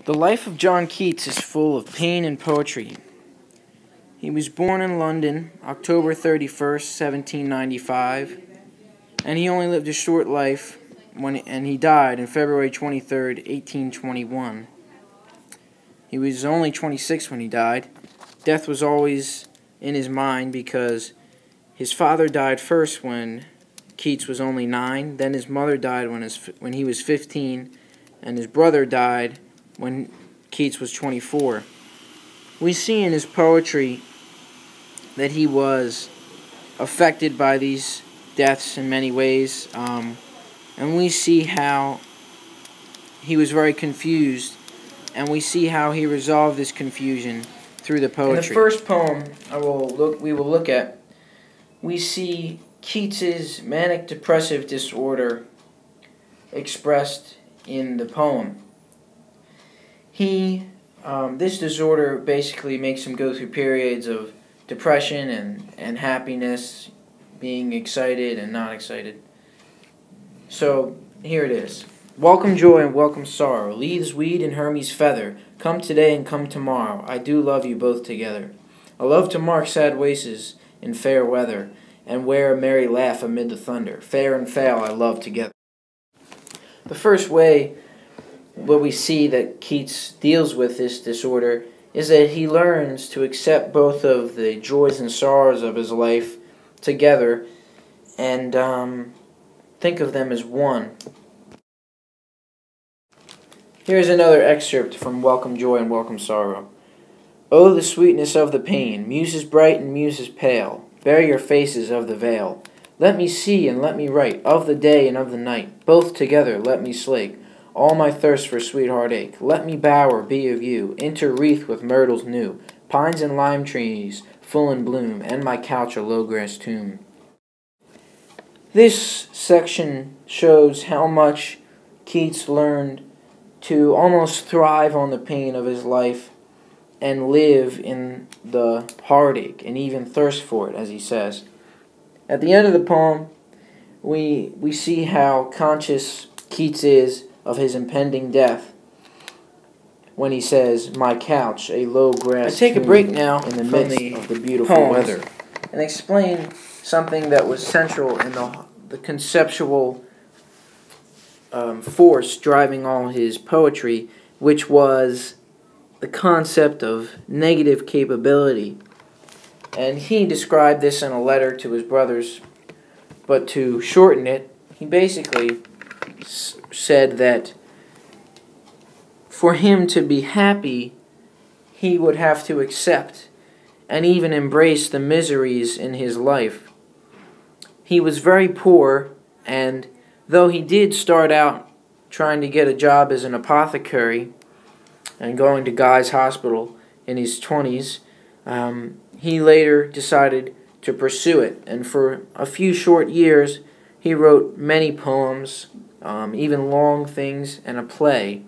The life of John Keats is full of pain and poetry. He was born in London, October 31st, 1795, and he only lived a short life, and he died on February 23rd, 1821. He was only 26 when he died. Death was always in his mind because his father died first when Keats was only 9, then his mother died when he was 15, and his brother died when Keats was 24. We see in his poetry that he was affected by these deaths in many ways, and we see how he was very confused, and we see how he resolved this confusion through the poetry. In the first poem we will look at, we see Keats's manic depressive disorder expressed in the poem. This disorder basically makes him go through periods of depression and happiness, being excited and not excited. So, here it is. Welcome joy and welcome sorrow, leaves weed and Hermes feather, come today and come tomorrow, I do love you both together. I love to mark sad wastes in fair weather, and wear a merry laugh amid the thunder, fair and foul I love together. The first way what we see that Keats deals with this disorder is that he learns to accept both of the joys and sorrows of his life together and think of them as one. Here's another excerpt from Welcome Joy and Welcome Sorrow. Oh, the sweetness of the pain, muses bright and muses pale, bear your faces of the veil. Let me see and let me write, of the day and of the night, both together let me slake all my thirst for sweet heartache. Let me bower be of you, interwreath with myrtles new, pines and lime trees full in bloom, and my couch a low grass tomb. This section shows how much Keats learned to almost thrive on the pain of his life and live in the heartache and even thirst for it, as he says. At the end of the poem, we see how conscious Keats is of his impending death when he says, my couch, a low grass I take a break now in the midst of the beautiful weather, and explain something that was central in the conceptual force driving all his poetry, which was the concept of negative capability. And he described this in a letter to his brothers, but to shorten it, he basically said that for him to be happy, he would have to accept and even embrace the miseries in his life. He was very poor, and though he did start out trying to get a job as an apothecary and going to Guy's Hospital in his 20s, he later decided to pursue it, and for a few short years he wrote many poems, even long things, and a play.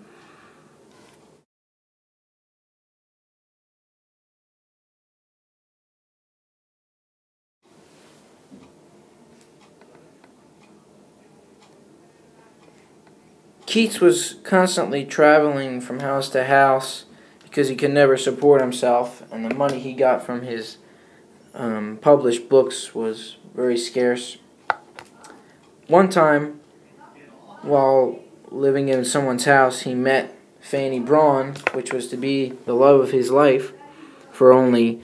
Keats was constantly traveling from house to house because he could never support himself, and the money he got from his published books was very scarce. One time, while living in someone's house, he met Fanny Braun, which was to be the love of his life for only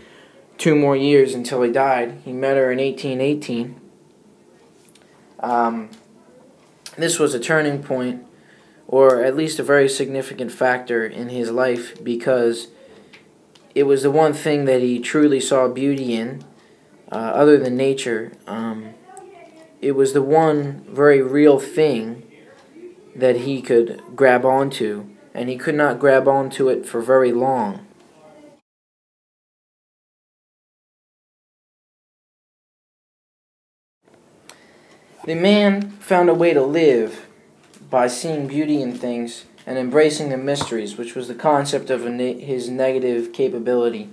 2 more years until he died. He met her in 1818. This was a turning point, or at least a very significant factor in his life, because it was the one thing that he truly saw beauty in, other than nature. It was the one very real thing that he could grab onto, and he could not grab onto it for very long. The man found a way to live by seeing beauty in things and embracing the mysteries, which was the concept of his negative capability.